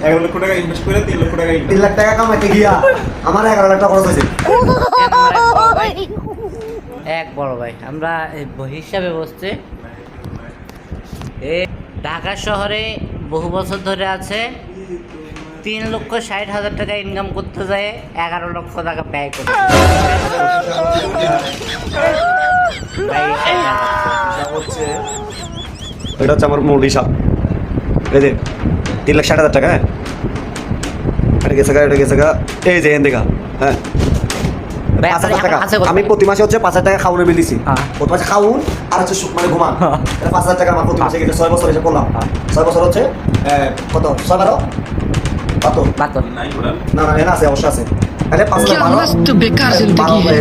11 লক্ষ টাকা ইনভেস্ট করে 3 লক্ষ টাকা 3 লাখ টাকা কামাইতে গিয়া আমার 11 লাখ টাকা খরচ হয়েছে। এক বড় ভাই আমরা হিসাবে বসছে এ ঢাকা শহরে বহু বছর ধরে আছে, 3,60,000 টাকা ইনকাম করতে যায় 11 লক্ষ টাকা ব্যয় করে। এটা হচ্ছে আমার মূল হিসাব। এই যে 3,60,000 টাকা, হ্যাঁ এটা গেছে এই যে এন দেখা, হ্যাঁ 5,000 টাকা আমি প্রতি মাসে হচ্ছে 5,000 টাকা খাউনের বিল দিছি। প্রতি মাসে খাউন আর হচ্ছে মানে ঘুমান, এটা 5,000 টাকা আমার প্রতি মাসে গেছে। 6 বছর এসে করলাম, 6 বছর হচ্ছে কত 6-12 কত না এনা আছে, অবশ্য আছে। अरे क्या मस्त बेकार जिंदगी है,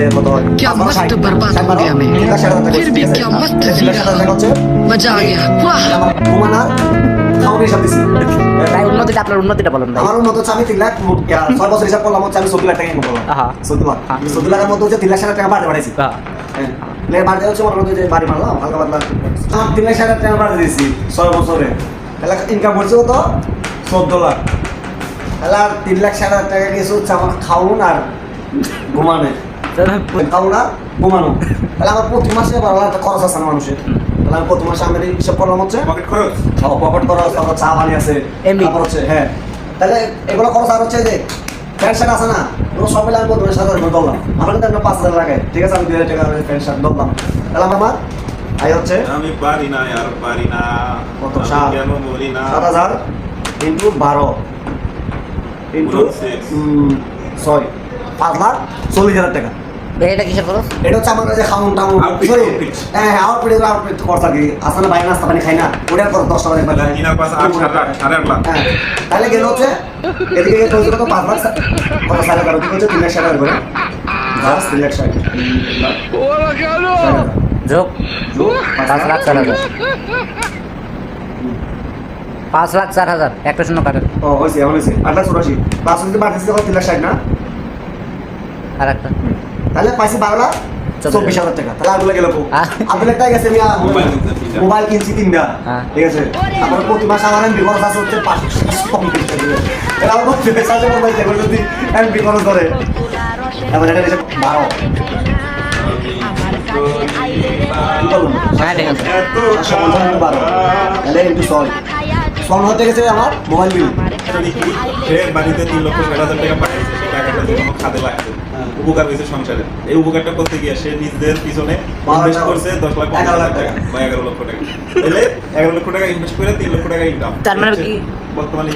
क्या मस्त बर्बाद हो गया मैं, फिर भी क्या मस्त जी रहा हूं, मजा आ गया। वाह ঘুমানা খাউনের হিসাব দিছি। ভাই উন্নতিটা আপনার উন্নতিটা বলেন ভাই। আমার উন্নত হচ্ছে আমি 3 লাখ 6 বছর হিসাব করলাম হচ্ছে আমি 14 লাখ টাকা ইনকাম করলাম। 14 লাখ 14 লাখের মধ্যে হচ্ছে 3,60,000 টাকা বাড়তে বাড়াইছি। হ্যাঁ বাড়তে হচ্ছে আমার মধ্যে যে বাড়ি মারলাম হালকা পাতলা, আমার 3,60,000 টাকা বাড়তে দিয়েছি 6 বছরে। তাহলে ইনকাম করছে কত 14 লাখ। তাহলে 3,60,000 টাকা গেছে হচ্ছে আমার খাউন আর ঘুমানো, খাউন আর ঘুমানো। তাহলে আমার প্রতি মাসে 12 লাখ টাকা খরচ আছে না মানুষের। তাহলে আমি প্রতি মাসে আমি হিসাব করলাম হচ্ছে পকেট খরচ, পকেট খরচ, তারপর চা পানি আছে, তারপর হচ্ছে হ্যাঁ। তাহলে এগুলো খরচ আর হচ্ছে যে প্যান্ট শার্ট আছে না, ওগুলো সব মিলে আমি প্রতি মাসে 7,000 করে ধরলাম। আমার কিন্তু 5,000 টাকায়, ঠিক আছে আমি 2,000 টাকা প্যান্ট শার্ট ধরলাম। তাহলে আমার আয় হচ্ছে আমি পারি না আর পারি না কত, কেন বলি না 7,000 ইন্টু 12 ইন্টু 6 5,40,000 টাকা। এটা কিসের খরচ? এটা হচ্ছে আমার যে খাউন টাউন হ্যাঁ আউটফিট খরচ আর কি আসলে বাইরে নাস্তা পানি খাই না, ওটার পর 10 টাকা একবার যায়। 3 5 8 7 8 লাখ। হ্যাঁ তাহলে গেল হচ্ছে এদিকে খরচ কত 5 লাখ কত 11.5 কি হচ্ছে 3,60,000 করে জাস্ট 3,60,000 যোগ 5,04,000 5,04,000 একটা শূন্য কাটেন। ও হইছে এখন হইছে 8,84 প্লাস যদি বাড়তেছে কত 3,60,000 না আর একটা তাহলে পাইছি 12,24,000 টাকা। তাহলে আগুলো গেল আপনার টাকা গেছে মিয়া মোবাইল কিনছি 3টা, ঠিক আছে। আমার প্রতি মাসে আমার এমবি খরচ আছে হচ্ছে 550 টাকা। এটা আমার প্রতি মাসে আছে মোবাইল থেকে যদি এমবি খরচ করে এবার এটা এসে 12 হ্যাঁ ঠিক আছে। 12 তাহলে ইনটু 6 হতে গেছে আমার মোবাইল বিল। বাড়িতে 3,60,000 টাকা পাঠিয়েছে, সে টাকাটা যে কোনো খাতে লাগছে, উপকার হয়েছে সংসারে। এই উপকারটা করতে গিয়ে সে নিজেদের পিছনে ইনভেস্ট করছে 10 লাখ 15 লাখ টাকা বা 11 লক্ষ টাকা। তাহলে 11 লক্ষ টাকা ইনভেস্ট করে 3 লক্ষ টাকা ইনকাম। তার মানে কি বর্তমানে